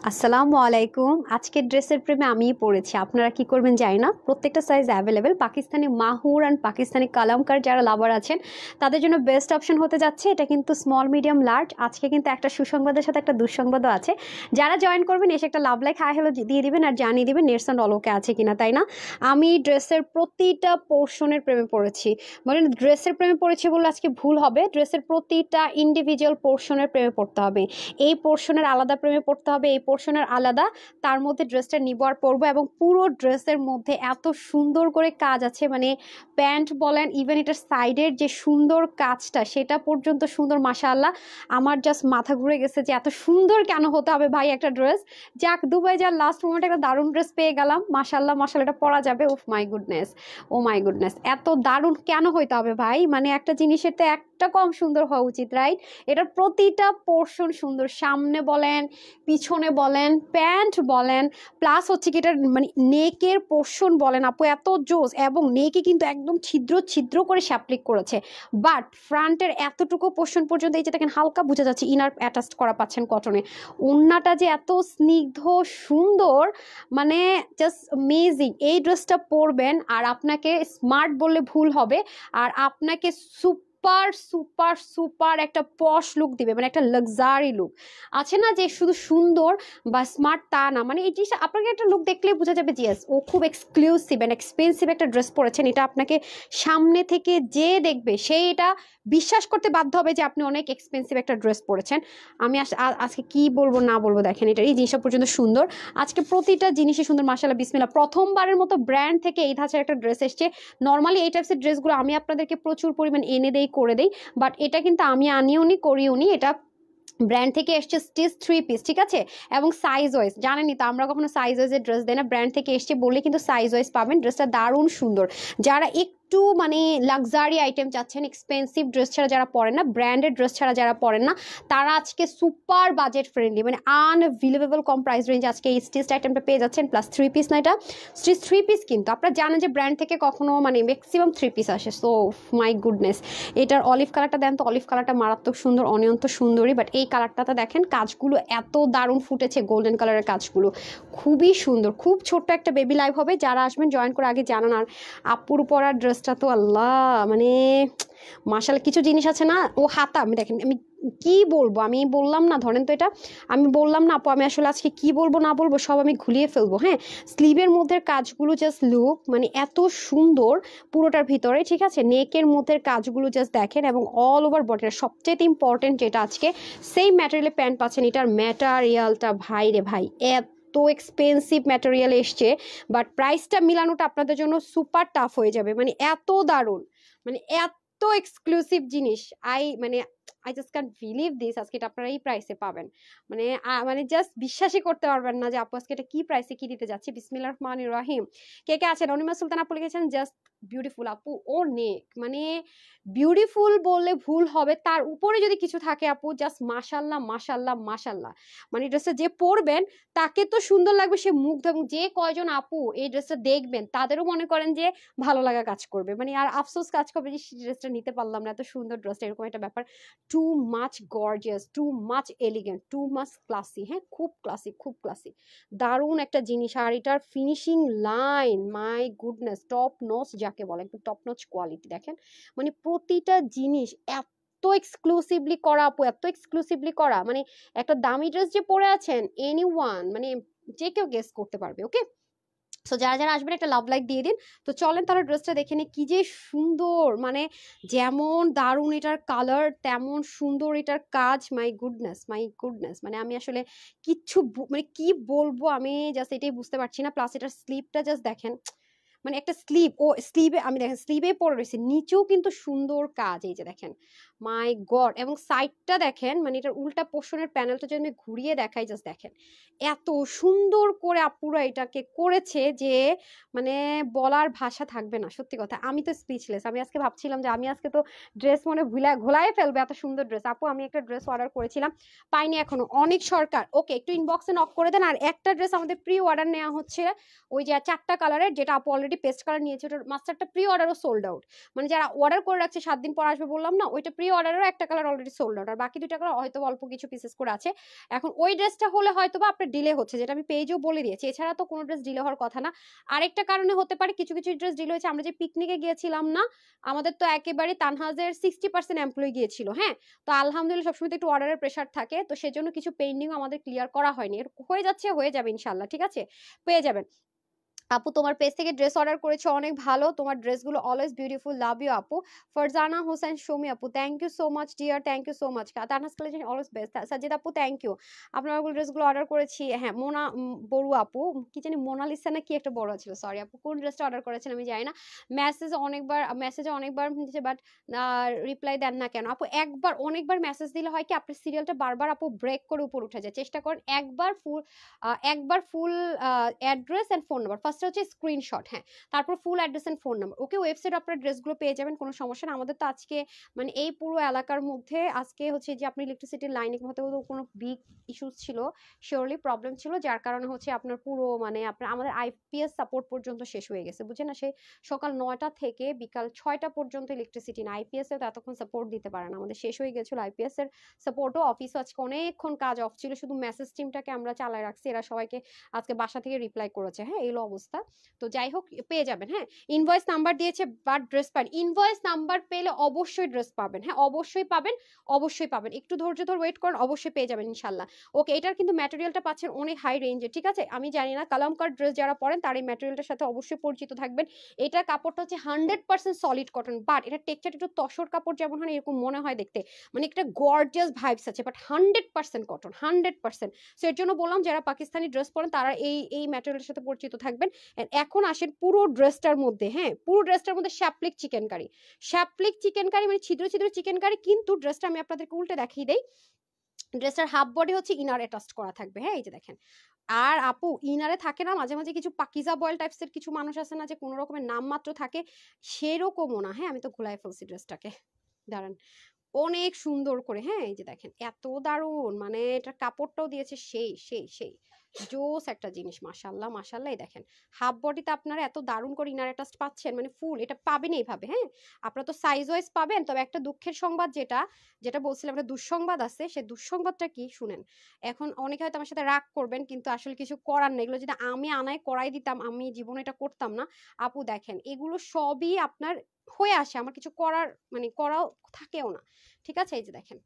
আসসালামু আলাইকুম। আজকের ড্রেসের প্রেমে আমিই পড়েছি। আপনারা কি করবেন জানি না। প্রত্যেকটা সাইজ অ্যাভেলেবেল। পাকিস্তানি মাহুর অ্যান্ড পাকিস্তানি কালামকার যারা লাভার আছেন তাদের জন্য বেস্ট অপশন হতে যাচ্ছে। এটা কিন্তু স্মল মিডিয়াম লার্জ। আজকে কিন্তু একটা সুসংবাদের সাথে একটা দুঃসংবাদও আছে। যারা জয়েন করবেন এসে একটা লাভ লাইক হাই হ্যালো দিয়ে দিবেন আর জানিয়ে দিবেন নেটস অ্যান্ড অলোকে আছে কিনা, তাই না? আমি ড্রেসের প্রতিটা পোর্শনের প্রেমে পড়েছি। মানে ড্রেসের প্রেমে পড়েছি বলে আজকে ভুল হবে। ড্রেসের প্রতিটা ইন্ডিভিজুয়াল পোর্শনের প্রেমে পড়তে হবে। এই পোর্শনের আলাদা প্রেমে পড়তে হবে, এই পোর্শনের আলাদা, তার মধ্যে ড্রেসটা নিব আর পরবো। এবং পুরো ড্রেসের মধ্যে এত সুন্দর করে কাজ আছে, মানে প্যান্ট বলেন, ইভেন এটার সাইডের যে সুন্দর কাজটা সেটা পর্যন্ত সুন্দর। মাশাআল্লাহ, আমার জাস্ট মাথা ঘুরে গেছে যে এত সুন্দর কেন হতে হবে ভাই একটা ড্রেস। যাক, দুবাই যার লাস্ট মোমেন্টে একটা দারুণ ড্রেস পেয়ে গেলাম। মাশাআল্লাহ মাশাআল্লাহ, এটা পরা যাবে। ও my goodness, O my goodness, এত দারুণ কেন হইতে হবে ভাই? মানে একটা জিনিসের তো একটা কম সুন্দর হওয়া উচিত, রাইট? এটার প্রতিটা পোর্শন সুন্দর, সামনে বলেন, পিছনে বলেন, প্যান্ট বলেন, প্লাস হচ্ছে কি এটার মানে নেকের পোর্শন বলেন আপু, এত জোস। এবং নেকে কিন্তু একদম ছিদ্র ছিদ্র করে শ্যাপলিক করেছে, বাট ফ্রন্টের এতটুকু পোর্শন পর্যন্ত এই যে দেখেন হালকা বোঝা যাচ্ছে ইনার অ্যাটাচড করা পাচ্ছেন কটনে। ওড়নাটা যে এত স্নিগ্ধ সুন্দর, মানে জাস্ট অ্যামেজিং। এই ড্রেসটা পরবেন আর আপনাকে স্মার্ট বললে ভুল হবে, আর আপনাকে সুপার সুপার সুপার একটা পশ লুক দিবে, মানে একটা লাক্সারি লুক। আছে না যে শুধু সুন্দর বা স্মার্ট তা না, মানে এই জিনিসটা আপনাকে একটা লুক দেখলে বোঝা যাবে যে ও খুব এক্সক্লুসিভ অ্যান্ড এক্সপেন্সিভ একটা ড্রেস পরেছেন। এটা আপনাকে সামনে থেকে যে দেখবে সেই এটা বিশ্বাস করতে বাধ্য হবে যে আপনি অনেক এক্সপেন্সিভ একটা ড্রেস পরেছেন। আমি আজকে কি বলবো না বলবো, দেখেন এটা এই জিনিসটা পর্যন্ত সুন্দর। আজকে প্রতিটা জিনিসই সুন্দর, মাশাআল্লাহ বিসমিল্লাহ। প্রথমবারের মতো ব্র্যান্ড থেকে এই ধাঁচের একটা ড্রেস এসছে। নর্মালি এই টাইপসের ড্রেসগুলো আমি আপনাদেরকে প্রচুর পরিমাণ এনে দেই, করে দেই, বাট এটা কিন্তু আমি আনিও নি করিও নি। এটা ব্র্যান্ড থেকে এসছে স্টিচ 3 পিস, ঠিক আছে? এবং সাইজ ওয়াইজ জানেনই তো আমরা কখনো সাইজ ওয়াইজের ড্রেস দেই না। ব্র্যান্ড থেকে এসছে বললে কিন্তু সাইজ ওয়াইজ পাবেন। ড্রেসটা দারুণ সুন্দর। যারা একটু মানে লাক্সারি আইটেম চাচ্ছেন, এক্সপেন্সিভ ড্রেস ছাড়া যারা পরেন না, ব্র্যান্ডেড ড্রেস ছাড়া যারা পরেন না, তারা আজকে সুপার বাজেট ফ্রেন্ডলি, মানে আনবিলিভেবল কম প্রাইস রেঞ্জ আজকে এই স্টিচ আইটেমটা পেয়ে যাচ্ছেন। প্লাস 3 পিস না, এটা স্টিচ 3 পিস। কিন্তু আপনারা জানেন যে ব্র্যান্ড থেকে কখনো মানে ম্যাক্সিমাম 3 পিস আসে। সো মাই গুডনেস, এটার অলিভ কালারটা দেন তো। অলিভ কালারটা মারাত্মক সুন্দর, অনিয়ন্ত সুন্দরী। বাট এই কালারটাতে দেখেন কাজগুলো এত দারুণ ফুটেছে, গোল্ডেন কালারের কাজগুলো খুবই সুন্দর। খুব ছোট্ট একটা বেবি লাইভ হবে। যারা আসবেন জয়েন করে আগে জানান। আর আপুর পরার ড্রেসটা তো আল্লাহ, মানে মাশাআল্লাহ। কিছু জিনিস আছে না, ও হাতা, আমি দেখেন আমি কি বলবো, আমি বললাম না, ধরেন তো এটা আমি বললাম না আপু, আমি আসলে আজকে কি বলবো না বলবো সব আমি ঘুলিয়ে ফেলবো। হ্যাঁ, স্লিভের মধ্যে কাজগুলো জাস্ট লুক, মানে এত সুন্দর পুরোটার ভিতরে, ঠিক আছে? নেকের মধ্যে কাজগুলো জাস্ট দেখেন, এবং অল ওভার বডিটা সবচেয়ে ইম্পর্টেন্ট যেটা, আজকে সেম ম্যাটেরিয়ালে প্যান্ট পাচ্ছেন। এটার ম্যাটেরিয়ালটা ভাই রে ভাই, এত এক্সপেন্সিভ ম্যাটেরিয়াল এসছে, বাট প্রাইসটা মিলানোটা আপনাদের জন্য সুপার টাফ হয়ে যাবে। মানে এত দারুণ, মানে এত এক্সক্লুসিভ জিনিস। I just can't believe this, আজকে এটা আপনারা এই প্রাইসে পাবেন। মানে মানে জাস্ট বিশ্বাসই করতে পারবেন না যে আপু আজকে এটা কি প্রাইসে কি দিতে যাচ্ছি। বিসমিল্লাহির রহমানির রহিম। কে কে আছেন? অনিমা সুলতান আপু লিখেছেন জাস্ট বিউটিফুল আপু। ও নেক, মানে বিউটিফুল বললে ভুল হবে, তার উপরে যদি কিছু থাকে আপু জাস্ট মাশাল্লাহ মাশাল্লাহ মাশাল্লাহ। মানে ড্রেসটা যে পরবেন তাকে তো সুন্দর লাগবে, সে মুগ্ধ। এবং যে কয়জন আপু এই ড্রেসটা দেখবেন তাদেরও মনে করেন যে ভালো লাগা কাজ করবে, মানে আর আফসোস কাজ করবে যে ড্রেসটা নিতে পারলাম না, এত সুন্দর ড্রেসটা, এরকম একটা ব্যাপার। Too much gorgeous, too much elegant, too much classy. হ্যাঁ, খুব ক্লাসি, খুব ক্লাসি, দারুণ একটা জিনিস। আর এটার finishing line, my goodness, top notch যাকে বলে, একদম টপ নচ কোয়ালিটি। দেখেন মানে প্রতিটা জিনিস এত এক্সক্লুসিভলি করা আপু, এত এক্সক্লুসিভলি করা, মানে একটা দামি ড্রেস যে পরে আছেন এনিওয়ান মানে যে কেউ গেস করতে পারবে। ওকে, সো যারা যারা আসবেন একটা লাভ লাইক দিয়ে দিন। তো চলেন তারা ড্রেসটা দেখে নি, কি যে সুন্দর, মানে যেমন দারুণ এটার কালার তেমন সুন্দর এটার কাজ। মাই গুডনেস, মাই গুডনেস, মানে আমি আসলে কিচ্ছু মানে কি বলবো, আমি জাস্ট এটাই বুঝতে পারছি না। প্লাস এটার স্লিপটা জাস্ট দেখেন, মানে একটা স্লিভ, ও স্লিভে আমি দেখেন স্লিভে পরে রয়েছে, নিচেও কিন্তু সুন্দর কাজ, এই যে দেখেন মাই গড। এবং সাইডটা দেখেন, মানে এটার উল্টা পোর্শনের প্যানেলটা যদি আমি ঘুরিয়ে দেখাই, জাস্ট দেখেন এত সুন্দর করে আপুরা এটাকে করেছে যে মানে বলার ভাষা থাকবে না। সত্যি কথা, আমি তো স্পিচলেস। আমি আজকে ভাবছিলাম যে আমি আজকে তো ড্রেস মনে ঘোলায় ফেলবে, এত সুন্দর ড্রেস। আপু আমি একটা ড্রেস অর্ডার করেছিলাম, পাইনি এখনো। অনেক সরকার, ওকে একটু ইনবক্সে নক করে দেন। আর একটা ড্রেস আমাদের প্রি অর্ডার নেওয়া হচ্ছে, ওই যে 4টা কালারের, যেটা আপু অলরেডি অলরেডি পেস্ট কালার নিয়েছে, ওটার মাস্টারটা প্রি অর্ডারও সোল্ড আউট, মানে যারা অর্ডার করে রাখছে 7 দিন পর আসবে বললাম না, ওইটা প্রি অর্ডারেরও একটা কালার অলরেডি সোল্ড আউট, আর বাকি 2টা কালার হয়তো অল্প কিছু পিসেস করে আছে। এখন ওই ড্রেসটা হলে হয়তো বা আপনার ডিলে হচ্ছে, যেটা আমি পেজেও বলে দিয়েছি, এছাড়া তো কোনো ড্রেস ডিলে হওয়ার কথা না। আরেকটা কারণে হতে পারে কিছু কিছু ড্রেস ডিলে হয়েছে, আমরা যে পিকনিকে গিয়েছিলাম না, আমাদের তো একেবারে তানহাজের 60% এমপ্লয়ি গিয়েছিল, হ্যাঁ, তো আলহামদুলিল্লাহ সবসময় তো একটু অর্ডারের প্রেশার থাকে, তো সেজন্য কিছু পেন্ডিং আমাদের ক্লিয়ার করা হয়নি, হয়ে যাচ্ছে, হয়ে যাবে ইনশাল্লাহ, ঠিক আছে, পেয়ে যাবেন। আপু তোমার পেজ থেকে ড্রেস অর্ডার করেছো, অনেক ভালো, তোমার ড্রেসগুলো অলওয়েজ বিউটিফুল, লাভ ইউ আপু। ফারজানা হোসেন সুমি আপু, thank you so much dear, thank you so much. Tanha's collection always best. Sajid আপু থ্যাংক ইউ, আপনার ড্রেসগুলো অর্ডার করেছি। হ্যাঁ, মোনা বড়ুয়া আপু, কি জানি মোনালিসা না কি একটা বড় ছিল, সরি আপু, কোন ড্রেসটা অর্ডার করেছেন আমি জানি না, মেসেজে অনেকবার বাট রিপ্লাই দেন না কেন আপু? একবার অনেকবার মেসেজ দিলে হয় কি, আপনার সিরিয়ালটা বারবার আপু ব্রেক করে উপর উঠে যায়, চেষ্টা করেন একবার full address and phone number, first হচ্ছে স্ক্রিনশট, হ্যাঁ, তারপর full address and phone number, okay, website আপনার ড্রেসগুলো পেয়ে যাবেন, কোনো সমস্যা না। আমাদের তো আজকে মানে এই পুরো এলাকার মধ্যে আজকে হচ্ছে যে আপনি ইলেকট্রিসিটির লাইনে হতে কোনো বিগ ইস্যুস ছিল, শিওরলি প্রবলেম ছিল, যার কারণে হচ্ছে আপনার পুরো মানে আপনার আমাদের আইপিএস সাপোর্ট পর্যন্ত শেষ হয়ে গেছে, বুঝছেন না, সেই সকাল 9টা থেকে বিকাল 6টা পর্যন্ত ইলেকট্রিসিটি না, আইপিএস এর তো এতক্ষণ সাপোর্ট দিতে পারে না, আমাদের শেষ হয়ে গেছিল আইপিএস এর সাপোর্টও, অফিসও আজকে অনেকক্ষণ কাজ অফ ছিল, শুধু মেসেজ টিমটাকে আমরা চালায় রাখছি, এরা সবাইকে আজকে বাসা থেকে রিপ্লাই করেছে, হ্যাঁ, এলো অবস্থা। তো যাই হোক পেয়ে যাবেন, হ্যাঁ, ইনভয়েস নাম্বার দিয়েছে বাট ড্রেস পাবেন, ইনভয়েস নাম্বার পেলে অবশ্যই ড্রেস পাবেন, হ্যাঁ, অবশ্যই পাবেন, অবশ্যই পাবেন, একটু ধৈর্য ধরে ওয়েট করেন, অবশ্যই পেয়ে যাবেন ইনশাল্লাহ। ওকে, এটার কিন্তু ম্যাটেরিয়ালটা পাচ্ছেন অনেক হাই রেঞ্জে, ঠিক আছে, আমি জানি না কালামকার ড্রেস যারা পরেন তার এই ম্যাটেরিয়ালটার সাথে অবশ্যই পরিচিত থাকবেন। এটার কাপড়টা হচ্ছে 100% সলিড কটন, বাট এটা টেক্সচার একটু তসর কাপড় যেমন হয় এরকম মনে হয় দেখতে, মানে একটা গর্জিয়াস ভাইবস আছে, বাট 100% কটন, 100%। সো এর জন্য বললাম যারা পাকিস্তানি ড্রেস পরেন তারা এই ম্যাটেরিয়ালের সাথে পরিচিত থাকবেন। এখন আসেন পুরো ড্রেসটার মধ্যে, হ্যাঁ, পুরো ড্রেসটার মধ্যে শ্যাপলিক চিকেন কারি, শ্যাপলিক চিকেন কারি মানে ছিদ্র ছিদ্র চিকেন কারি, কিন্তু ড্রেসটা আমি আপনাদেরকে উল্টে দেখিয়ে দেই, ড্রেসটার হাফ বডি হচ্ছে ইনার অ্যাটাচ করা থাকবে, হ্যাঁ, এই যে দেখেন। আর আপু ইনারে থাকে না মাঝে মাঝে কিছু পাকিজা বয়েল টাইপসের কিছু মানুষ আছে না, যে কোনো রকমের নাম মাত্র থাকে, সেরকমও না, হ্যাঁ, আমি তো ঘুলাই ফেলছি ড্রেসটাকে, দাঁড়ান, অনেক সুন্দর করে, হ্যাঁ, এই যে দেখেন, এত দারুণ, মানে এটার কাপড়টাও দিয়েছে সেই সেই সেই জোস একটা জিনিস, মাশাল্লাহ মাশাল্লাহ। এই দেখেন হাফ বডিতে আপনারা এত দারুণ করে ইনার অ্যাটাচ পাচ্ছেন, মানে ফুল এটা পাবেন এইভাবে, হ্যাঁ, আপনারা তো সাইজ ওয়াইজ পাবেন, তবে একটা দুঃখের সংবাদ, যেটা যেটা বলছিলাম একটা দুঃসংবাদ আছে, সেই দুঃসংবাদটা কি শুনেন। এখন অনেকে হয়তো আমার সাথে রাগ করবেন, কিন্তু আসলে কিছু করার নেই, এগুলো যদি আমি আনায় করাই দিতাম, আমি জীবনে এটা করতাম না। আপু দেখেন এগুলো সবই আপনার হয়ে আসে, আমার কিছু করার মানে করাও থাকেও না, ঠিক আছে, এই যে দেখেন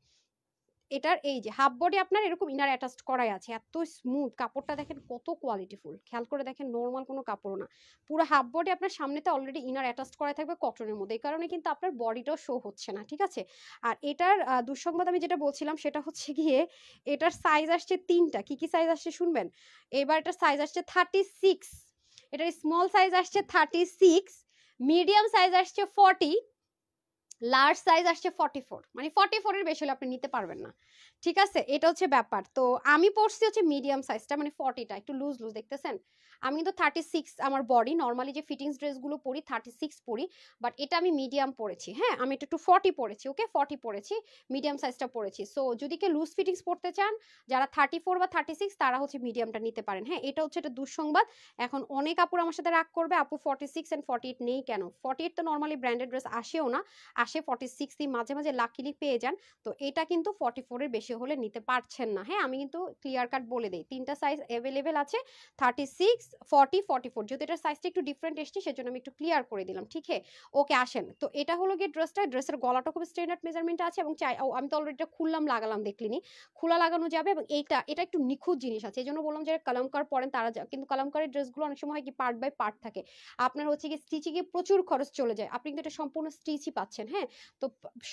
এটার এই যে হাফ বডি আপনার এরকম ইনার অ্যাটাচ করাই আছে, এত স্মুথ কাপড়টা দেখেন, কত কোয়ালিটিফুল, খেয়াল করে দেখেন, নর্মাল কোনো কাপড় না, পুরো হাফ বডি আপনার সামনেতে অলরেডি ইনার অ্যাটাচ করা থাকবে কটনের মধ্যে, এই কারণে কিন্তু আপনার বডিটাও শো হচ্ছে না, ঠিক আছে। আর এটার দুঃসংবাদ আমি যেটা বলছিলাম সেটা হচ্ছে গিয়ে এটার সাইজ আসছে 3টা, কি কি সাইজ আসছে শুনবেন, এবার এটার সাইজ আসছে 36, এটার স্মল সাইজ আসছে 36, মিডিয়াম সাইজ আসছে 40, লার্জ সাইজ আসছে 44, মানে 44 এর বেশি হলে আপনি নিতে পারবেন না, ঠিক আছে, এটা হচ্ছে ব্যাপার। তো আমি পড়ছি হচ্ছে মিডিয়াম সাইজটা, মানে 40টা একটু লুজ লুজ দেখতেছেন, আমি কিন্তু 36 আমার বডি, নর্মালি যে ফিটিংস ড্রেসগুলো পরি 36 পরি, বাট এটা আমি মিডিয়াম পরেছি, হ্যাঁ, আমি একটু 40 পরেছি, ওকে 40 পরেছি, মিডিয়াম সাইজটা পরেছি। সো যদি কে লুজ ফিটিংস পড়তে চান, যারা 34 বা 36 তারা হচ্ছে মিডিয়ামটা নিতে পারেন, হ্যাঁ, এটা হচ্ছে একটা দুঃসংবাদ। এখন অনেক আপুর আমার সাথে রাগ করবে, আপু 46 এন্ড 48 নেই কেন, 48 তো নর্মালি ব্র্যান্ডেড ড্রেস আসেও না, আসে 46, মাঝে মাঝে লাকিলি পেয়ে যান, তো এটা কিন্তু 44 এর বেশি হলে নিতে পারছেন না, হ্যাঁ, আমি কিন্তু ক্লিয়ার কাট বলে দেই, 3টা সাইজ অ্যাভেলেবেল আছে, 36, 40, 44, যেহেতু এটার সাইজটা একটু ডিফারেন্ট এসছে সেজন্য আমি একটু ক্লিয়ার করে দিলাম, ঠিক আছে। ওকে আসেন, তো এটা হলো গিয়ে ড্রেসটা, ড্রেসের গলাটা খুব স্ট্যান্ডার্ড মেজারমেন্ট আছে, এবং আমি তো অলরেডি খুললাম লাগালাম দেখলিনি, খোলা লাগানো যাবে, এবং এটা একটু নিখুঁত জিনিস আছে, এই জন্য বললাম যারা কলমকার পরেন তারা কিন্তু কলমকারের ড্রেসগুলো অনেক সময় হয় কি পার্ট বাই পার্ট থাকে, আপনার হচ্ছে কি স্টিচিংয়ে প্রচুর খরচ চলে যায়, আপনি কিন্তু এটা সম্পূর্ণ স্টিচই পাচ্ছেন, হ্যাঁ, তো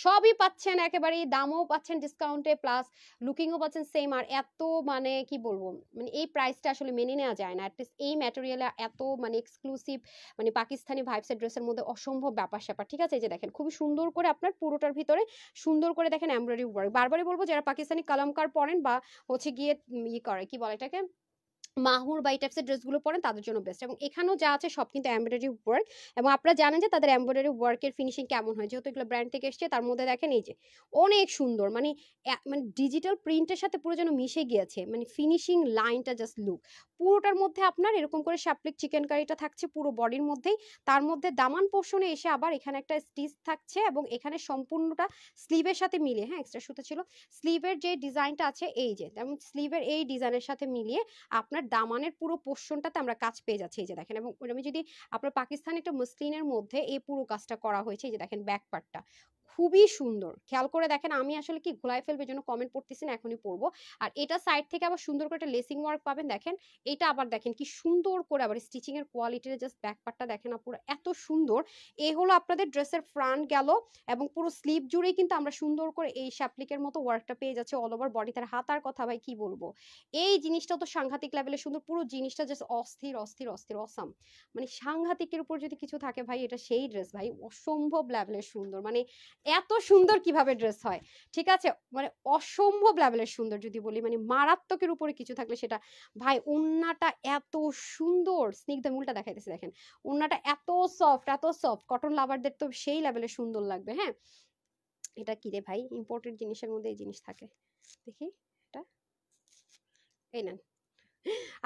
সবই পাচ্ছেন একেবারে, দামও পাচ্ছেন ডিসকাউন্টে, প্লাস লুকিংও পাচ্ছেন সেম, আর এত মানে কি বলবো, মানে এই প্রাইসটা আসলে মেনে নেওয়া যায় না, অ্যাটলিস্ট এই ম্যাটেরিয়ালে এত মানে এক্সক্লুসিভ, মানে পাকিস্তানি ভাইবসের ড্রেসের মধ্যে অসম্ভব ব্যাপার স্যাপার, ঠিক আছে, এই যে দেখেন খুবই সুন্দর করে আপনার পুরোটার ভিতরে সুন্দর করে দেখেন এমব্রয়ডারি ওয়ার্ক, বারবারই বলবো যারা পাকিস্তানি কালামকার পরেন বা হচ্ছে গিয়ে ই করে কি বলে এটাকে মাহুর বা এই টাইপসের ড্রেসগুলো পরেন তাদের জন্য বেস্ট। এবং এখানেও যা আছে সব কিন্তু এমব্রয়ডারি ওয়ার্ক, এবং আপনারা জানেন যে তাদের এমব্রয়ডারি ওয়ার্কের ফিনিশিং কেমন হয়, যেহেতু এগুলো ব্র্যান্ড থেকে এসছে। তার মধ্যে দেখেন এই যে অনেক সুন্দর, মানে মানে ডিজিটাল প্রিন্টের সাথে পুরো যেন মিশে গিয়েছে, মানে ফিনিশিং লাইনটা জাস্ট লুক। পুরোটার মধ্যে আপনার এরকম করে শাপলিক চিকেন কারিটা থাকছে পুরো বডির মধ্যেই, তার মধ্যে দামান পোর্শনে এসে আবার এখানে একটা স্টিচ থাকছে, এবং এখানে সম্পূর্ণটা স্লিভের সাথে মিলিয়ে, হ্যাঁ এক্সট্রা সুতো ছিল, স্লিভের যে ডিজাইনটা আছে এই যে, তেমন স্লিভের এই ডিজাইনের সাথে মিলিয়ে আপনার দামানের পুরো পোর্শনটাতে আমরা কাজ পেয়ে যাচ্ছি। এই যে দেখেন, এবং আমি যদি আপনার পাকিস্তানি একটা মসলিনের মধ্যে এই পুরো কাজটা করা হয়েছে। এই যে দেখেন ব্যাক পার্টটা খুবই সুন্দর, খেয়াল করে দেখেন। আমি আসলে কি ঘোলায় ফেলবে জন্য কমেন্ট পড়তেছি না, এখনই পড়বো। আর এটা সাইড থেকে আবার সুন্দর করে একটা লেসিং ওয়ার্ক পাবেন দেখেন। এটা আবার দেখেন কি সুন্দর করে আবার স্টিচিং এর কোয়ালিটির, জাস্ট ব্যাক পার্টটা দেখেন না পুরো এত সুন্দর। এই হলো আপনাদের ড্রেসের ফ্রন্ট গেল, এবং পুরো স্লিভ জুড়েই কিন্তু আমরা সুন্দর করে এই শ্যাপলিকের মতো ওয়ার্কটা পেয়ে যাচ্ছে অল ওভার বডি। তার হাতার কথা ভাই কি বলবো, এই জিনিসটা তো সাংঘাতিক লেভেলে সুন্দর, পুরো জিনিসটা জাস্ট অস্থির অস্থির অস্থির অসাম। মানে সাংঘাতিকের উপর যদি কিছু থাকে ভাই এটা সেই ড্রেস ভাই, অসম্ভব লেভেলের সুন্দর। মানে এত সুন্দর কিভাবে ড্রেস হয়, ঠিক আছে, মানে অসম্ভব লেভেলের সুন্দর যদি বলি, মানে মারাত্মকের উপরে কিছু থাকলে সেটা ভাই। ওন্নাটা এত সুন্দর, স্নিগ্ধ মূলটা দেখাইতেছে দেখেন, ওন্নাটা এত সফট এত সফট, কটন লাভারদের তো সেই লেভেলে সুন্দর লাগবে। হ্যাঁ এটা কি রে ভাই, ইম্পোর্টেড জিনিসের মধ্যে এই জিনিস থাকে, দেখি এটা, এই নেন।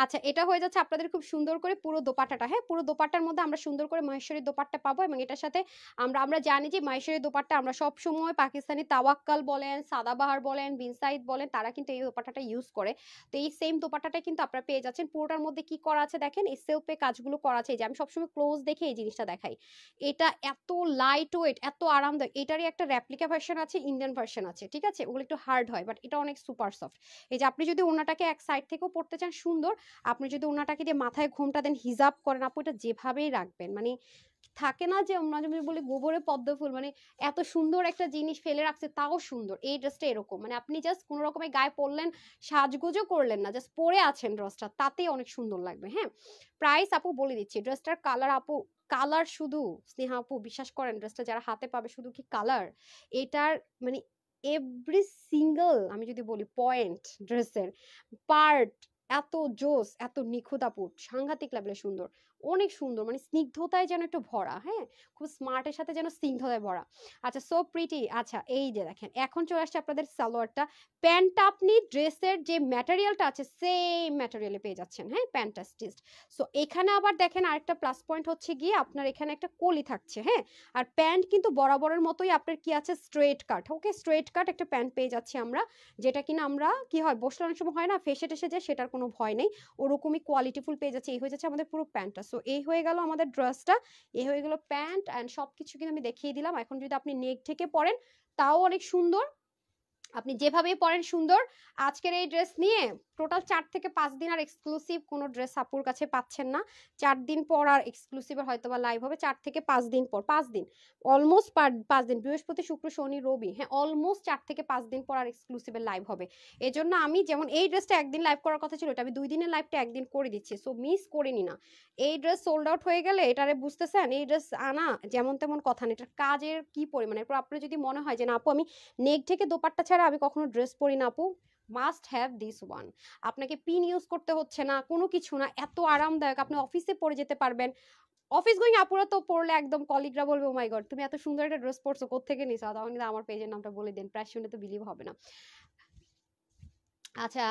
আচ্ছা এটা হয়ে যাচ্ছে আপনাদের খুব সুন্দর করে পুরো দোপাট্টাটা। হ্যাঁ পুরো দোপাট্টার মধ্যে আমরা সুন্দর করে মহেশ্বরী দোপাট্টা পাবো, এবং এটার সাথে আমরা জানি যে মহেশ্বরী দোপাট্টা আমরা সব সময় পাকিস্তানি তাওয়াক্কাল বলেন, সাদাবাহার বলেন, বিনসাইদ বলেন, তারা কিন্তু এই দোপাট্টাটা ইউজ করে। তো এই সেম দোপাট্টাটা কিন্তু আপনারা পেয়ে যাচ্ছেন। পুরোটার মধ্যে কি করা আছে দেখেন, এই সেলফে কাজগুলো করা আছে। এই যে আমি সবসময় ক্লোজ দেখে এই জিনিসটা দেখাই, এটা এত লাইট ওয়েট এত আরামদায়ক। এটারই একটা রেপ্লিকা ভার্সন আছে, ইন্ডিয়ান ভার্সন আছে, ঠিক আছে, ওগুলো একটু হার্ড হয়, বাট এটা অনেক সুপার সফট। এই যে আপনি যদি ওনাটাকে এক সাইড থেকেও পড়তে চান সুন্দর, আপনি যদি ওনাটাকে দিয়ে মাথায় ঘোমটা দেন, হিজাব করেন, আপু এটা যেভাবেই রাখবেন, মানে থাকে না যে মাঝে মাঝে বলি গোবরে পদ্ম ফুল, মানে এত সুন্দর একটা জিনিস ফেলে রাখছে তাও সুন্দর। এই ড্রেসটা এরকম, মানে আপনি জাস্ট কোনো রকমের গায়ে পরলেন, সাজগোজও করলেন না, জাস্ট পরে আছেন ড্রেসটা, তাতেই অনেক সুন্দর লাগবে। হ্যাঁ প্রাইস আপু বলে দিচ্ছি, ড্রেসটার কালার আপু, কালার শুধু স্নেহা আপু বিশ্বাস করেন, ড্রেসটা যারা হাতে পাবে শুধু কি কালার, এটার মানে এভরি সিঙ্গেল আমি যদি বলি পয়েন্ট ড্রেসের পার্ট এত জোস এত নিখুঁত আপু, সাংঘাতিক লেভেলের সুন্দর, অনেক সুন্দর, মানে স্নিগ্ধতায় যেন একটু ভরা। হ্যাঁ খুব স্মার্টের সাথে যেন স্নিগ্ধতায় ভরা। আচ্ছা সো প্রিটি। আচ্ছা এই যে দেখেন এখন চলে আসছে আপনাদের সালোয়ারটা, প্যান্টটা আপনি ড্রেসের যে ম্যাটেরিয়ালটা আছে সেম ম্যাটেরিয়ালে পেয়ে যাচ্ছেন। হ্যাঁ প্যান্টটা স্টিচড। সো এখানে আবার দেখেন আরেকটা প্লাস পয়েন্ট হচ্ছে গিয়ে আপনার এখানে একটা কলি থাকছে। হ্যাঁ আর প্যান্ট কিন্তু বরাবরের মতোই আপনার কি আছে, স্ট্রেট কাট। ওকে স্ট্রেট কাট একটা প্যান্ট পেয়ে যাচ্ছি আমরা, যেটা কিনা আমরা কি হয় বসলে অনেক সময় হয় না ফেসে টেসে যায়, সেটার কোনো ভয় নেই, ওরকমই কোয়ালিটিফুল পেয়ে যাচ্ছে। এই হয়ে যাচ্ছে আমাদের পুরো প্যান্টটা। সো এই হয়ে গেল আমাদের ড্রেসটা, এই হয়ে গেল প্যান্ট অ্যান্ড সবকিছু কিন্তু আমি দেখিয়ে দিলাম। এখন যদি আপনি নেক থেকে পরেন তাও অনেক সুন্দর, আপনি যেভাবেই পরেন সুন্দর। আজকের এই ড্রেস নিয়ে টোটাল 4 থেকে 5 দিন আর এক্সক্লুসিভ কোনো ড্রেস আপুর কাছে পাচ্ছেন না। 4 দিন পর আর এক্সক্লুসিভ হয়তো বা লাইভ হবে, 4 থেকে 5 দিন পর, 5 দিন অলমোস্ট 5 দিন, বৃহস্পতি শুক্র শনি রবি, হ্যাঁ অলমোস্ট 4 থেকে 5 দিন পর আর এক্সক্লুসিভের লাইভ হবে। এজন্য আমি যেমন এই ড্রেসটা একদিন লাইভ করার কথা ছিল, এটা আমি 2 দিনের লাইভটা একদিন করে দিচ্ছি, সো মিস করে নি না। এই ড্রেস সোল্ড আউট হয়ে গেলে এটারে বুঝতেছেন, এই ড্রেস আনা যেমন তেমন কথা না, এটার কাজের কি পরিমাণে। এরপর আপনার যদি মনে হয় যে না আপু আমি নেক থেকে দোপাট্টা ছাড়া আমি কখনো ড্রেস পরি না, আপু মাস্ট হ্যাভ দিস ওয়ান। আপনাকে পিন ইউজ করতে হচ্ছে না, কোনো কিছু না, এত আরামদায়ক, আপনি অফিসে পরে যেতে পারবেন। অফিস গোয়িং আপুরা তো পরলে একদম কলিগরা বলবে ও মাই গড তুমি এত সুন্দর একটা ড্রেস পরছো কোত্থেকে নিছো, তখন কিন্তু আমার পেজের নামটা বলে দেন, প্রায় শুনে তো বিলিভ হবে না। আচ্ছা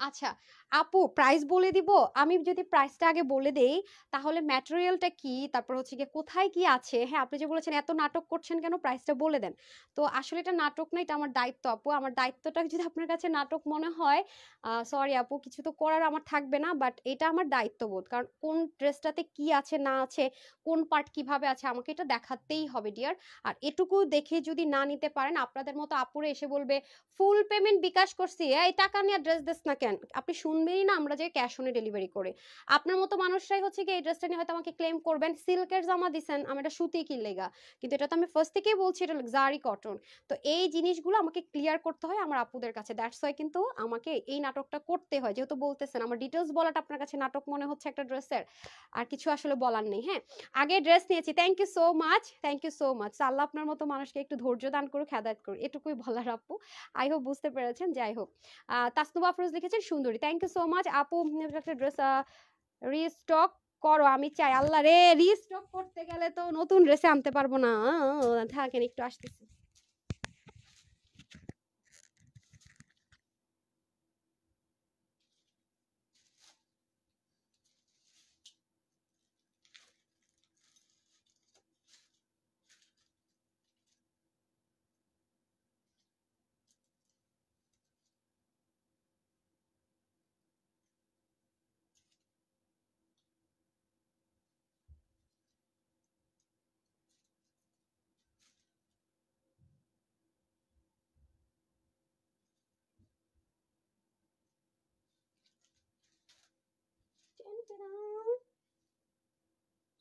আচ্ছা আপু প্রাইস বলে দিব। আমি যদি প্রাইসটা আগে বলে দেই তাহলে ম্যাটেরিয়ালটা কি, তারপর হচ্ছে গিয়ে কোথায় কি আছে। হ্যাঁ আপনি যে বলেছেন এত নাটক করছেন কেন, প্রাইসটা বলে দেন। তো আসলে এটা নাটক না, এটা আমার দায়িত্ব আপু। আমার দায়িত্বটা যদি আপনার কাছে নাটক মনে হয় সরি আপু, কিছু তো করার আমার থাকবে না, বাট এটা আমার দায়িত্ববোধ, কারণ কোন ড্রেসটাতে কি আছে না আছে, কোন পার্ট কিভাবে আছে আমাকে এটা দেখাতেই হবে ডিয়ার। আর এটুকু দেখে যদি না নিতে পারেন, আপনাদের মতো আপুরে এসে বলবে ফুল পেমেন্ট বিকাশ করছি, এই টাকা নিয়ে ড্রেস দিস না কেন, আপনি শুনবেনই না আমরা যে ক্যাশ অনে ডেলিভারি করে। আপনার মতো মানুষরাই হচ্ছে কি এই ড্রেসটা নিয়ে হয়তো আমাকে ক্লেম করবেন সিল্কের জামা দিছেন, আমি এটা সুতি কিনলেগা, কিন্তু এটা তো আমি ফার্স্ট থেকেই বলছি এটা লাক্সারি কটন। তো এই জিনিসগুলো আমাকে ক্লিয়ার করতে হয় আমার আপুদের কাছে, দ্যাটস ওয়াই কিন্তু আমাকে এই নাটকটা করতে হয়। যেহেতু বলতেছেন আমার ডিটেলস বলাটা আপনার কাছে নাটক মনে হচ্ছে একটা ড্রেসের, আর কিছু আসলে বলার নেই। হ্যাঁ আগে ড্রেস নিয়েছি, thank you so much, thank you so much. Allah আপনার মতো মানুষকে একটু ধৈর্য দান করুক, হেদায়েত করুক, এটুকুই বলার আপু। আই হোপ বুঝতে পেরেছেন। যাই হোক তাসনুবা আফরোজ লিখেছে আছেন সুন্দরী, থ্যাংক ইউ সো মাচ আপু। একটা ড্রেস রিস্টক করো, আমি চাই। আল্লাহ রে, রিস্টক করতে গেলে তো নতুন ড্রেসে আনতে পারবো না, থাকেন একটু আসতেছি।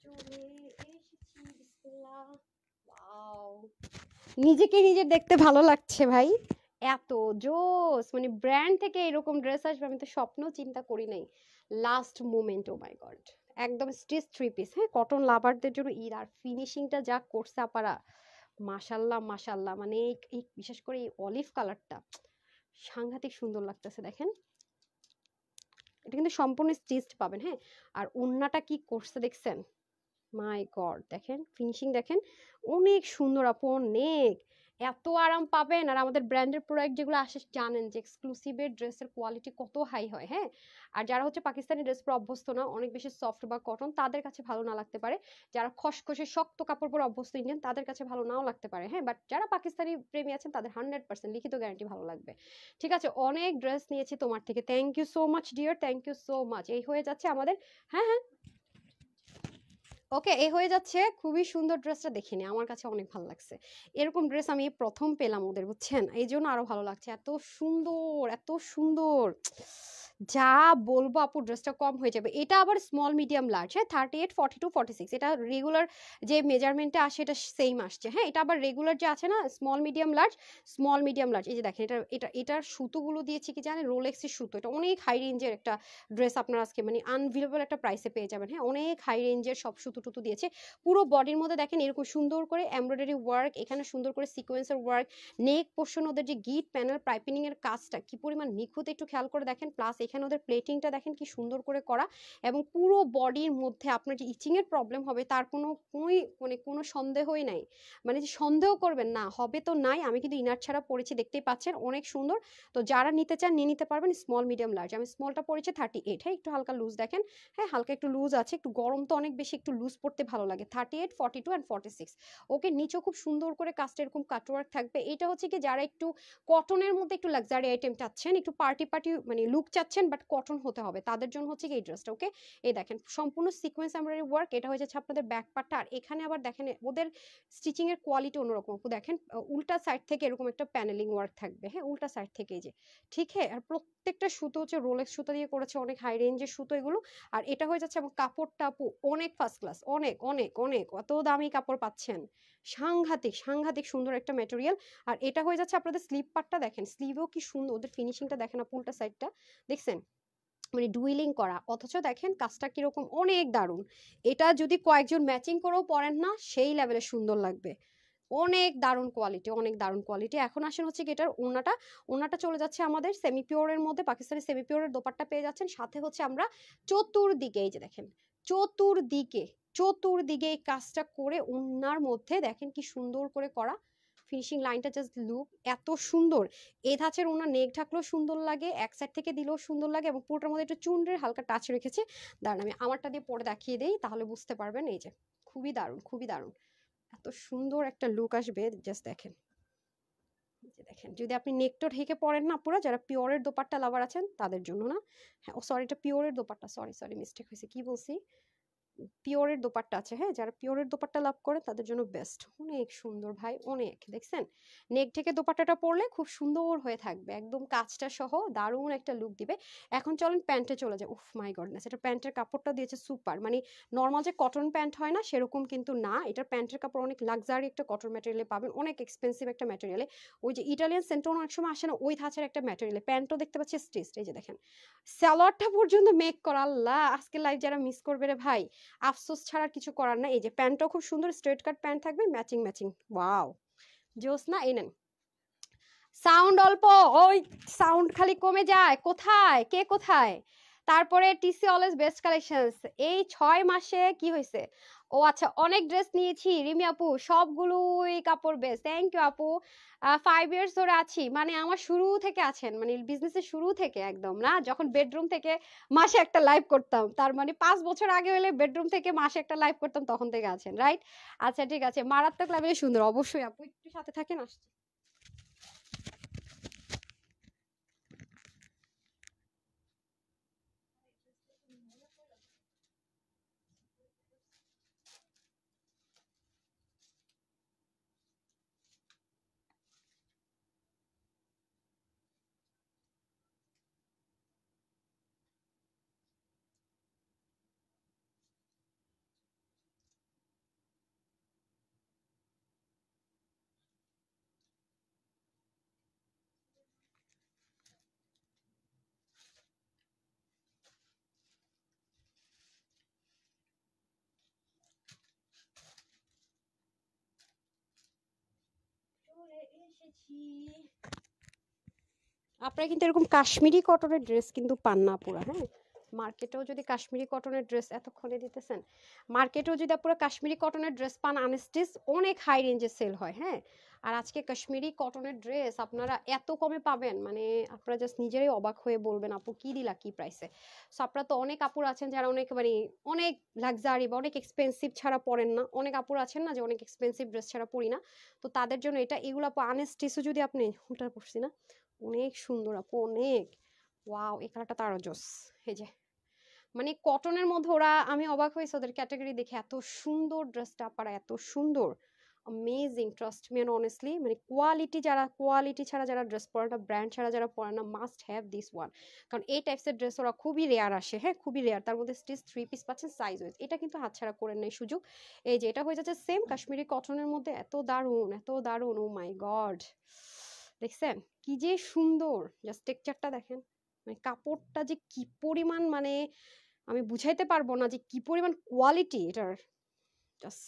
চলে এসেছি, বিসমিল্লাহ। ওয়াও, নিজেকে নিজে দেখতে ভালো লাগছে ভাই, এত জোস, মানে ব্র্যান্ড থেকে এরকম ড্রেস আসবে আমি তো স্বপ্নও চিন্তা করি নাই। লাস্ট মোমেন্ট, ও মাই গড, একদম স্টিচ থ্রি পিস, হ্যাঁ, কটন লাভারদের জন্য ঈদ। আর ফিনিশিংটা যা করছে আপারা, মাশাল্লাহ মাশাল্লাহ, মানে এই বিশেষ করে এই অলিভ কালারটা সাংঘাতিক সুন্দর লাগতেছে দেখেন। এটা কিন্তু সম্পূর্ণ স্টিচড পাবেন, হ্যাঁ। আর ওড়নাটা কি করছে দেখছেন, মাই গড, দেখেন ফিনিশিং দেখেন, অনেক সুন্দর আপু, অনেক, এত আরাম পাবেন। আর আমাদের ব্র্যান্ডের প্রোডাক্ট যেগুলো আসে জানেন যে এক্সক্লুসিভের ড্রেসের কোয়ালিটি কত হাই হয়, হ্যাঁ। আর যারা হচ্ছে পাকিস্তানি ড্রেস পরে অভ্যস্ত না, অনেক বেশি সফট বা কটন, তাদের কাছে ভালো না লাগতে পারে। যারা খসখসে শক্ত কাপড় পরে অভ্যস্ত ইন্ডিয়ান, তাদের কাছে ভালো নাও লাগতে পারে, হ্যাঁ। বাট যারা পাকিস্তানি প্রেমী আছেন তাদের 100% লিখিত গ্যারান্টি ভালো লাগবে। ঠিক আছে, অনেক ড্রেস নিয়েছি তোমার থেকে, thank you so much dear, thank you so much. এই হয়ে যাচ্ছে আমাদের, হ্যাঁ হ্যাঁ, ওকে, এই হয়ে যাচ্ছে। খুবই সুন্দর ড্রেসটা, দেখে নি, আমার কাছে অনেক ভালো লাগছে। এরকম ড্রেস আমি প্রথম পেলাম ওদের, বুঝছেন, এই জন্য আরো ভালো লাগছে। এত সুন্দর, এত সুন্দর, যা বলবো আপু, ড্রেসটা কম হয়ে যাবে। এটা আবার স্মল মিডিয়াম লার্জ, হ্যাঁ, 38, 42, 46, এটা রেগুলার যে মেজারমেন্টে আসে এটা সেম আসছে, হ্যাঁ। এটা আবার রেগুলার যে আছে না, small medium large, small medium large. এই যে দেখেন, এটার সুতোগুলো দিয়েছি কি জানেন, রোলেক্সের সুতো। এটা অনেক হাই রেঞ্জের একটা ড্রেস, আপনার আজকে মানে আনবিলিভেবল একটা প্রাইসে পেয়ে যাবেন, হ্যাঁ। অনেক হাই রেঞ্জের সব সুতো টুতো দিয়েছে। পুরো বডির মধ্যে দেখেন এরকম সুন্দর করে এমব্রয়ডারি ওয়ার্ক, এখানে সুন্দর করে সিকোয়েন্সের ওয়ার্ক, নেক পোর্শন ওদের যে গিট প্যানেল পাইপিনিং এর কাজটা কি পরিমাণ নিখুঁত একটু খেয়াল করে দেখেন। প্লাস এখানে ওদের প্লেটিংটা দেখেন কি সুন্দর করে করা, এবং পুরো বডির মধ্যে আপনার যে ইচিং এর প্রবলেম হবে তার কোনোই মানে কোনো সন্দেহই নাই, মানে যে সন্দেহ করবেন না, হবে তো নাই। আমি কিন্তু ইনার ছাড়া পরেছি, দেখতেই পাচ্ছেন, অনেক সুন্দর। তো যারা নিতে চান নিয়ে নিতে পারবেন, স্মল মিডিয়াম লার্জ। আমি স্মলটা পরেছি 38, হ্যাঁ, একটু হালকা লুজ দেখেন, হ্যাঁ, হালকা একটু লুজ আছে, একটু গরম তো অনেক বেশি, একটু লুজ পড়তে ভালো লাগে। 38, 42 অ্যান্ড 46। ওকে, নিচেও খুব সুন্দর করে কাজটা এরকম কাটওয়ার্ক থাকবে। এটা হচ্ছে কি যারা একটু কটনের মধ্যে একটু লাক্সারি আইটেম চাচ্ছেন, একটু পার্টি পার্টি মানে লুক চাচ্ছেন, বাট কটন হতে হবে, তাদের জন্য হচ্ছে কি এই ড্রেসটা। ওকে, এই দেখেন সম্পূর্ণ সিকোয়েন্স এমব্রয়ডারি ওয়ার্ক, এটা হয়ে যাচ্ছে আপনাদের ব্যাক পার্টটা। আর এখানে আবার দেখেন ওদের স্টিচিং এর কোয়ালিটি অন্যরকম, আপু দেখেন উল্টা সাইড থেকে এরকম একটা প্যানেলিং ওয়ার্ক থাকবে, হ্যাঁ, উল্টা সাইড থেকে, এই যে, ঠিক হ্যাঁ। আর প্রত্যেকটা সুতো হচ্ছে রোলেক্স সুতো দিয়ে করেছে, অনেক হাই রেঞ্জের সুতো এগুলো। আর এটা হয়ে যাচ্ছে এবং কাপড়টা আপু অনেক ফার্স্ট ক্লাস, অনেক অনেক অনেক, অত দামি কাপড় পাচ্ছেন, সাংঘাতিক সাংঘাতিক সুন্দর একটা ম্যাটেরিয়াল। আর এটা হয়ে যাচ্ছে আপনাদের স্লিভ পার্টটা, দেখেন স্লিভও কি সুন্দর, ওদের ফিনিশিংটা দেখেন আপু, উল্টা সাইডটা দেখছেন, মানে ডুইলিং করা, অথচ দেখেন কাজটা কিরকম, অনেক দারুণ। এটা যদি কয়েকজন ম্যাচিং করেও পরেন না, সেই লেভেলে সুন্দর লাগবে। অনেক দারুণ কোয়ালিটি, অনেক দারুণ কোয়ালিটি। এখন আসেন হচ্ছে কি এটার ওড়নাটা, ওড়নাটা চলে যাচ্ছে আমাদের সেমি পিওরের মধ্যে, পাকিস্তানি সেমি পিওরের দোপাট্টা পেয়ে যাচ্ছেন। সাথে হচ্ছে আমরা চতুর্দিকে, এই যে দেখেন, চতুর্দিকে চতুর্দিকে এই কাজটা করে ওড়নার মধ্যে দেখেন কি সুন্দর করে করা, ফিনিশিং লাইনটা জাস্ট লুক, এত সুন্দর। এই ধাঁচের ওনার নেক ঢাকলেও সুন্দর লাগে, এক সাইড থেকে দিলেও সুন্দর লাগে, এবং পুরোটার মধ্যে একটু চুনরের হালকা টাচ রেখেছে। দাঁড়ান আমি আমারটা দিয়ে পরে দেখিয়ে দেই, তাহলে বুঝতে পারবেন। এই যে, খুবই দারুণ, খুবই দারুণ, এত সুন্দর একটা লুক আসবে, জাস্ট দেখেন। এই যে দেখেন, যদি আপনি নেকটো ঢেকে পড়েন না পুরো, যারা পিওরের দোপাট্টা লাভার আছেন তাদের জন্য না, হ্যাঁ, ও সরি, এটা পিওরের দোপাট্টা, সরি সরি মিস্টেক হয়েছে, কি বলছি, পিওরের দোপাট্টা আছে, হ্যাঁ, যারা পিওরের দোপাট্টা লাভ করে তাদের জন্য বেস্ট। অনেক সুন্দর ভাই, অনেক, দেখছেন নেক থেকে দোপাট্টাটা পরলে খুব সুন্দর হয়ে থাকবে, একদম কাজটা সহ দারুণ একটা লুক দিবে। এখন চলেন প্যান্টে চলে যায়। উফ মাই গডনেস, এটা প্যান্টের কাপড়টা দিয়েছে সুপার, মানে নর্মাল যে কটন প্যান্ট হয় না সেরকম কিন্তু না, এটার প্যান্টের কাপড় অনেক লাক্সারি একটা কটন ম্যাটেরিয়ালে পাবেন, অনেক এক্সপেন্সিভ একটা ম্যাটেরিয়ালে। ওই যে ইটালিয়ান সেন্টোন অনেক সময় আসে না, ওই ধাঁচের একটা ম্যাটেরিয়ালে। প্যান্টও দেখতে পাচ্ছি স্টিচড, এই যে দেখেন সালোয়ারটা পর্যন্ত মেক করা। আল্লাহ, আজকে লাইভ যারা মিস করবে রে ভাই, আফসোস ছাড়া কিছু করার না। এই যে প্যান্টটাও খুব সুন্দর স্ট্রেট কাট প্যান্ট থাকবে, ম্যাচিং ম্যাচিং, ওয়াও, জোস না। এই নেন সাউন্ড অল্প, ওই সাউন্ড খালি কমে যায়, কোথায় কে কোথায়। তারপরে টিসি অলওয়েজ বেস্ট কালেকশনস, এই 6 মাসে কি হয়েছে। ও আচ্ছা, অনেক ড্রেস নিয়েছি রিমি আপু, সবগুলোই কাপড় বেস্ট, থ্যাংক ইউ আপু। 5 ইয়ার্স ধরে আছি, মানে আমার শুরু থেকে আছেন, মানে বিজনেসের শুরু থেকে একদম, না যখন বেডরুম থেকে মাসে একটা লাইভ করতাম, তার মানে 5 বছর আগে হলে বেডরুম থেকে মাসে একটা লাইভ করতাম, তখন থেকে আছেন, রাইট। আচ্ছা ঠিক আছে, মারাত্মক লাইভে সুন্দর, অবশ্যই আপু একটু সাথে থাকেন, আসছি। চলে এসেছি। আপনারা কিন্তু এরকম কাশ্মীরি কটনের ড্রেস কিন্তু পান না পুরা, হ্যাঁ। মার্কেটেও যদি কাশ্মীরি কটনের ড্রেস এতক্ষণে দিতেছেন, মার্কেটেও যদি আপনারা কাশ্মীরি কটনের ড্রেস পান আনস্টিচ, অনেক হাই রেঞ্জে সেল হয়, হ্যাঁ। আর আজকে কাশ্মীরি কটনের ড্রেস আপনারা এত কমে পাবেন, মানে আপনারা জাস্ট নিজেরাই অবাক হয়ে বলবেন আপু কি দিলা কি প্রাইসে। সো আপনারা তো অনেক আপুর আছেন যারা অনেক মানে অনেক লাক্সারি বা অনেক এক্সপেন্সিভ ছাড়া পরেন না, অনেক আপুর আছেন না যে অনেক এক্সপেন্সিভ ড্রেস ছাড়া পরি না। তো তাদের জন্য এটা, এগুলো আপু আনস্টিচও যদি আপনি, ওটা পড়ছি না, অনেক সুন্দর আপু, অনেক। ওয়াও, এই কালারটা তো আরো জোস। এই যে, মানে কটনের মধ্যে ওরা, আমি অবাক হয়েছি ওদের ক্যাটাগরি দেখে, এত সুন্দর ড্রেসটা আপারা, এত সুন্দর, amazing, trust me and honestly, মানে কোয়ালিটি, যারা কোয়ালিটি ছাড়া যারা ড্রেস পরে না, ব্র্যান্ড ছাড়া যারা পরে না, মাস্ট হ্যাভ দিস ওয়ান। কারণ এই টাইপসের ড্রেস ওরা খুবই রেয়ার আসে, হ্যাঁ খুবই রেয়ার, তার মধ্যে স্টিচ 3 পিস পাচ্ছেন সাইজ ওয়াইজ, এটা কিন্তু হাতছাড়া করে নেই সুযোগ। এই যে এটা হয়ে যাচ্ছে সেম কাশ্মীরি কটনের মধ্যে, এত দারুণ এত দারুণ, ও মাই গড, দেখছেন কি যে সুন্দর, জাস্ট টেক্সচারটা দেখেন, মানে কাপড়টা যে কি পরিমাণ, মানে আমি বুঝাইতে পারবো না যে কি পরিমাণ কোয়ালিটি এটার, জাস্ট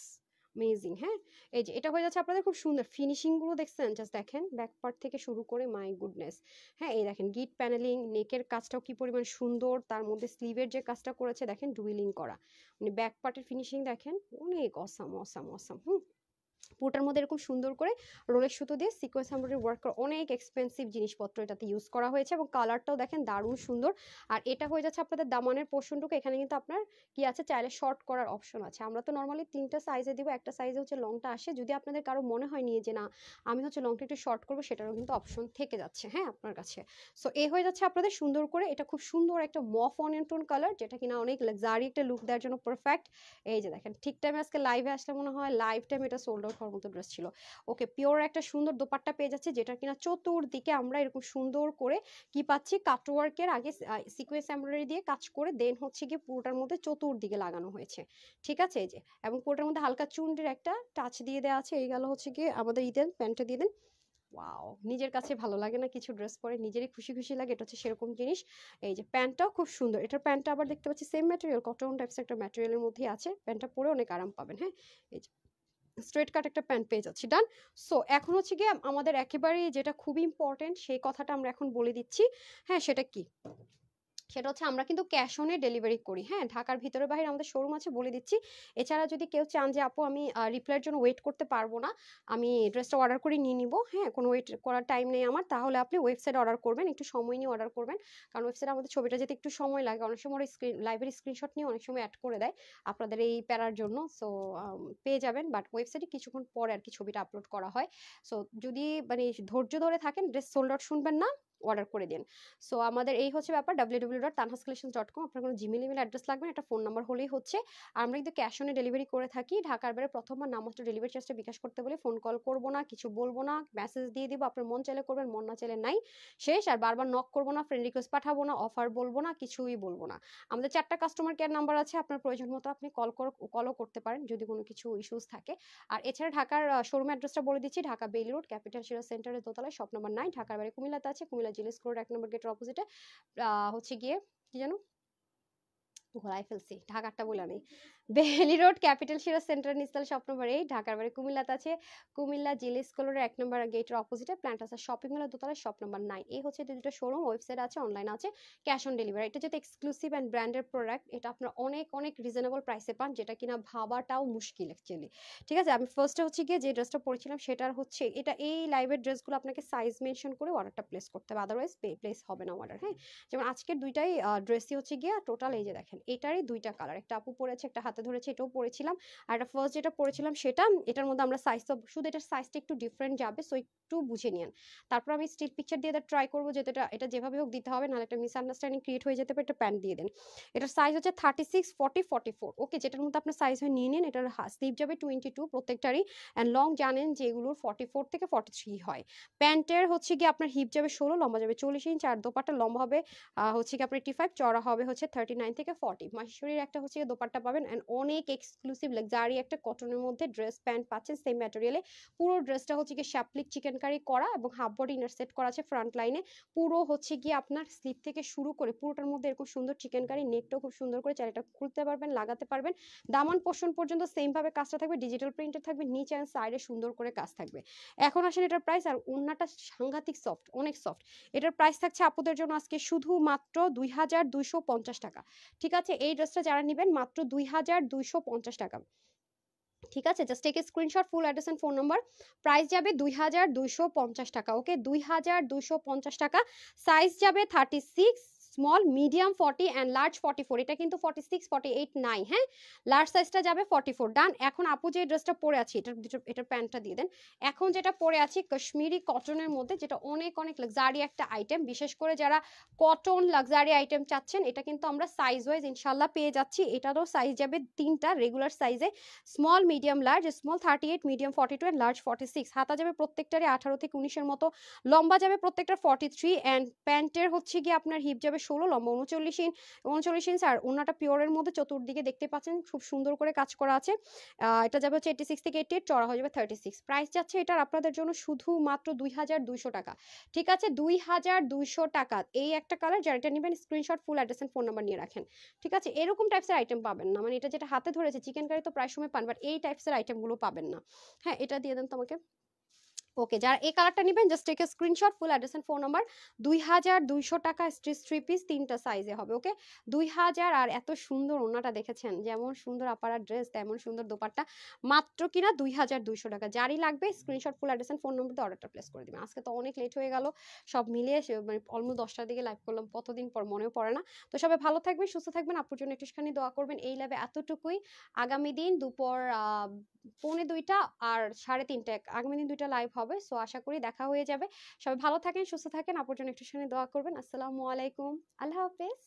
অ্যামেজিং, হ্যাঁ। এই যে এটা হয়ে যাচ্ছে আপনাদের, খুব সুন্দর ফিনিশিং গুলো দেখছেন, জাস্ট দেখেন ব্যাক পার্ট থেকে শুরু করে, মাই গুডনেস। হ্যাঁ, এই দেখেন গিট প্যানেলিং, নেকের কাজটাও কি পরিমাণ সুন্দর, তার মধ্যে স্লিভের যে কাজটা করেছে দেখেন ডুইলিং করা, মানে ব্যাক পার্টের ফিনিশিং দেখেন, অনেক অসাম অসাম অসাম। পুরোটার মধ্যে এরকম সুন্দর করে রোলের সুতো দিয়ে সিকোয়েন্স এমব্রয়ডারি ওয়ার্ক করা, অনেক এক্সপেন্সিভ জিনিসপত্র এটাতে ইউজ করা হয়েছে, এবং কালারটাও দেখেন দারুণ সুন্দর। আর এটা হয়ে যাচ্ছে আপনাদের দামানের পোর্শনটুকু, এখানে কিন্তু আপনার কি আছে, চাইলে শর্ট করার অপশন আছে। আমরা তো নর্মালি 3টা সাইজে দিব, একটা সাইজে হচ্ছে লংটা আসে, যদি আপনাদের কারো মনে হয় নিয়ে যে না আমি হচ্ছে লংটা একটু শর্ট করবো, সেটারও কিন্তু অপশন থেকে যাচ্ছে, হ্যাঁ আপনার কাছে। সো এ হয়ে যাচ্ছে আপনাদের সুন্দর করে, এটা খুব সুন্দর একটা মফ অনিয়ন টোন কালার, যেটা কিনা অনেক লাক্সারি একটা লুক দেওয়ার জন্য পারফেক্ট। এই যে দেখেন, ঠিক টাইমে আজকে লাইভে আসলে মনে হয় লাইভ টাইম এটা সোল্ড আউট হওয়ার মতো ড্রেস ছিল। ওকে, পিওর একটা সুন্দর দোপাট্টা পেয়ে যাচ্ছে, যেটা কিনা চতুর্দিকে আমরা এরকম সুন্দর করে কি পাচ্ছি, কাটওয়ার্কের আগে সিকোয়েন্স এমব্রয়ডারি দিয়ে কাজ করে, দেন হচ্ছে কি পুরোটার মধ্যে চতুর্দিকে লাগানো হয়েছে, ঠিক আছে। এই যে, এবং পুরোটার মধ্যে হালকা চুনরির একটা টাচ দিয়ে দেওয়া আছে। এই গেল হচ্ছে কি আমাদের ঈদের প্যান্টটা দিয়ে দেন। ওয়াও, নিজের কাছে ভালো লাগে না কিছু ড্রেস পরে, নিজেরই খুশি খুশি লাগে, এটা হচ্ছে সেরকম জিনিস। এই যে প্যান্টটাও খুব সুন্দর, এটার প্যান্টটা আবার দেখতে পাচ্ছি সেম ম্যাটেরিয়াল, কটন টাইপস একটা ম্যাটেরিয়ালের মধ্যেই আছে, প্যান্টটা পরে অনেক আরাম পাবেন, হ্যাঁ। এই যে স্ট্রেট কাট একটা প্যান্ট পেয়ে যাচ্ছি, ডান। সো এখন হচ্ছে গিয়ে আমাদের একেবারে যেটা খুবই ইম্পর্টেন্ট, সেই কথাটা আমরা এখন বলে দিচ্ছি, হ্যাঁ সেটা কি, সেটা হচ্ছে আমরা কিন্তু ক্যাশ অনে ডেলিভারি করি, হ্যাঁ ঢাকার ভিতরে বাইরে আমাদের শোরুম আছে, বলে দিচ্ছি। এছাড়া যদি কেউ চান যে আপু আমি রিপ্লাইয়ের জন্য ওয়েট করতে পারবো না, আমি ড্রেসটা অর্ডার করে নিয়ে নিব, হ্যাঁ কোনো ওয়েট করার টাইম নেই আমার, তাহলে আপনি ওয়েবসাইট অর্ডার করবেন, একটু সময় নিয়ে অর্ডার করবেন, কারণ ওয়েবসাইটে আমাদের ছবিটা যেতে একটু সময় লাগে, অনেক সময় স্ক্রিন লাইভের স্ক্রিনশট নিয়ে অনেক সময় অ্যাড করে দেয় আপনাদের এই প্যারার জন্য। সো পেয়ে যাবেন, বাট ওয়েবসাইটে কিছুক্ষণ পরে আর কি ছবিটা আপলোড করা হয়। সো যদি মানে ধৈর্য ধরে থাকেন, ড্রেস সোল্ড আউট শুনবেন না, অর্ডার করে দিন। সো আমাদের এই হচ্ছে ব্যাপার, www.tanhascollections.com। আপনার কোনো জিমেল ইমেল অ্যাড্রেস লাগবে না, একটা ফোন নাম্বার হলেই হচ্ছে। আর আমরা কিন্তু ক্যাশ অনে ডেলিভারি করে থাকি, ঢাকার বাইরে প্রথমবার নামমাত্র ডেলিভারি চার্জটা বিকাশ করতে বলে, ফোন কল করবো না, কিছু বলবো না, মেসেজ দিয়ে দিব, আপনার মন চাইলে করবেন, মন না চাইলে নাই, শেষ। আর বারবার নক করবো না, ফ্রেন্ড রিকোয়েস্ট পাঠাবো না, অফার বলবো না, কিছুই বলবো না। আমাদের 4টা কাস্টমার কেয়ার নাম্বার আছে, আপনার প্রয়োজন মতো আপনি কলও করতে পারেন যদি কোনো কিছু ইস্যুস থাকে। আর এছাড়া ঢাকার শোরুম অ্যাড্রেসটা বলে দিচ্ছি, ঢাকা বেইলি রোড ক্যাপিটাল শিরা সেন্টারের দোতলায়, শপ নাম্বার 9। ঢাকার বাইরে কুমিল্লাতে আছে, কুমিল্লা জিলেস রোড 1 নম্বর গেটের অপোজিটে, হচ্ছে গিয়ে কি জানো, ঘোরায় ফেলছি, ঢাকারটা বলে নেই, বেলি রোড ক্যাপিটাল শিরা সেন্টার নিস্তাল শপ নম্বর 8 ঢাকার বাড়ি কুমিল্লাতে আছে। কুমিল্লা জিলি স্কুলের 1 নম্বর গেটের অপোজিটে প্ল্যান্টাসা শপিং মলের দোতলায় শপ নম্বর 9। এই হচ্ছে দুটো শোরুম, ওয়েবসাইট আছে, অনলাইন আছে, ক্যাশ অন ডেলিভারি। এটা যেহেতু এক্সক্লুসিভ অ্যান্ড ব্র্যান্ডেড প্রোডাক্ট, এটা আপনার অনেক অনেক রিজনেবল প্রাইসে পান, যেটা কিনা ভাবাটাও মুশকিল অ্যাকচুয়ালি। ঠিক আছে, আমি ফার্স্টে হচ্ছে গিয়ে যে ড্রেসটা পরেছিলাম সেটার হচ্ছে এটা, এই লাইভের ড্রেসগুলো আপনাকে সাইজ মেনশন করে অর্ডারটা প্লেস করতে হবে, আদারওয়াইজ প্লেস হবে না অর্ডার। হ্যাঁ, যেমন আজকের দুইটাই ড্রেসই হচ্ছে গিয়ে টোটাল, এই যে দেখেন এটারই দুইটা কালার, একটা আপু পরেছে একটা হাতে ধরেছে, এটাও পরেছিলাম। আর এটা ফার্স্ট যেটা পরেছিলাম সেটা, এটার মধ্যে আমরা সাইজ তো শুধু এটার সাইজটা একটু ডিফারেন্ট যাবে, সো একটু বুঝে নিন। তারপর আমি স্টিল পিকচার দিয়ে ট্রাই করবো যে এটা যেভাবে হোক দিতে হবে, নাহলে একটা মিসআন্ডারস্ট্যান্ডিং ক্রিয়েট হয়ে যেতে পারে। একটা প্যান্ট দিয়ে দেন, এটার সাইজ হচ্ছে 36, 40, 44। ওকে, যেটার মধ্যে আপনার সাইজ হয় নিয়ে নিন। এটার স্লিভ যাবে 22 প্রত্যেকটারই, অ্যান্ড লং জানেন যে এগুলোর 44 থেকে 43 হয়। প্যান্টের হচ্ছে গিয়ে আপনার হিপ যাবে 16, লম্বা যাবে 40 ইঞ্চ, আর দোপাট্টা লম্বা হবে হচ্ছে কি আপনার 85, চড়া হবে হচ্ছে 39 থেকে 40। মাহেশ্বরীর একটা হচ্ছে দোপাট্টা পাবেন, অ্যান্ড অনেক এক্সক্লুসিভ লাক্সারি একটা কটনের মধ্যে ড্রেস প্যান্ট পাচ্ছেন সেম ম্যাটেরিয়ালে। পুরো ড্রেসটা হচ্ছে গিয়ে শ্যাপলিক চিকেন কারি করা এবং হাফ বডি ইনার সেট করা আছে ফ্রন্ট লাইনে। পুরো হচ্ছে গিয়ে আপনার স্লিভ থেকে শুরু করে পুরোটার মধ্যে এরকম সুন্দর চিকেন কারি, নেকটাও খুব সুন্দর করে চারিটা খুলতে পারবেন, লাগাতে পারবেন। দামান পোর্শন পর্যন্ত সেম ভাবে কাজটা থাকবে, ডিজিটাল প্রিন্টেড থাকবে, নিচে অ্যান্ড সাইডে সুন্দর করে কাজ থাকবে। এখন আসেন এটার প্রাইস, আর ওড়নাটা সাংঘাতিক সফট, অনেক সফট। এটার প্রাইস থাকছে আপুদের জন্য আজকে শুধুমাত্র 2250 টাকা। ঠিক আছে, এই ড্রেসটা যারা নেবেন মাত্র 2250 টাকা। ঠিক আছে, just take a screenshot, full address and phone number. Price যাবে 2250 টাকা। ওকে, 2250 টাকা। সাইজ যাবে 36, স্মল, মিডিয়াম 40 অ্যান্ড লার্জ 44। এটা কিন্তু 46, 48 নাই। হ্যাঁ, লার্জ সাইজটা যাবে 44। ডান। এখন আপু যে ড্রেসটা পরে আছি, এটার প্যান্টটা দিয়ে দেন। এখন যেটা পরে আছি কাশ্মীরি কটনের মধ্যে, যেটা অনেক অনেক লাক্সারি একটা আইটেম, বিশেষ করে যারা কটন লাক্সারি আইটেম চাচ্ছেন, এটা কিন্তু আমরা সাইজ ওয়াইজ ইনশাল্লাহ পেয়ে যাচ্ছি। এটারও সাইজ যাবে 3টা রেগুলার সাইজে, small, medium, large. Small 38, medium 42 and large 46। হাতা যাবে প্রত্যেকটারে 18 থেকে 19-এর মতো, লম্বা যাবে প্রত্যেকটার 43, এন্ড প্যান্টের হচ্ছে গিয়ে আপনার হিপ যাবে 16, লম্বা 39 ইঞ্চ, আর ওনাটা পিওরের মধ্যে চতুর্দিকে দেখতে পাচ্ছেন খুব সুন্দর করে কাজ করা আছে। এটা যাবে হচ্ছে 86 থেকে 88, চড়া হয়ে যাবে 36। প্রাইস যাচ্ছে এটার আপনাদের জন্য শুধুমাত্র 2200 টাকা। ঠিক আছে, 2200 টাকা। এই একটা কালার, যারা এটা নেবেন screenshot, full address and phone number নিয়ে রাখেন। ঠিক আছে, এরকম টাইপসের আইটেম পাবেন না, মানে এটা যেটা হাতে ধরেছে চিকেন কারি তো প্রায় সময় পান, বাট এই টাইপসের আইটেমগুলো পাবেন না। হ্যাঁ, এটা দিয়ে দেন তো আমাকে। ওকে, যারা এই কালারটা নেবেন just take a screenshot, full address and phone number. 2200 টাকা, স্ট্রিচ 3 পিস, 3টা সাইজে হবে। ওকে, 2000। আর এত সুন্দর ওনাটা দেখেছেন, যেমন সুন্দর আপারা ড্রেস তেমন সুন্দর দোপাট্টা, মাত্র কিনা 2200 টাকা। যারই লাগবে screenshot, full address and phone number দিয়ে অর্ডারটা প্লেস করে দিবেন। আজকে তো অনেক লেট হয়ে গেল, সব মিলিয়ে মানে অলমোস্ট 10টার দিকে লাইভ করলাম, কতদিন পর মনেও পড়ে না। তো সবাই ভালো থাকবেন, সুস্থ থাকবেন, আপুর জন্য একটুখানি দোয়া করবেন। এই লাইভে এতটুকুই। আগামী দিন দুপুর 1:45 আর 3:30 আগামী দিন 2টা লাইভ হবে, সো আশা করি দেখা হয়ে যাবে। সবাই ভালো থাকেন, সুস্থ থাকেন, আপুর জন্য একটুখানি দোয়া করবেন। আসসালামু আলাইকুম, আল্লাহ হাফেজ।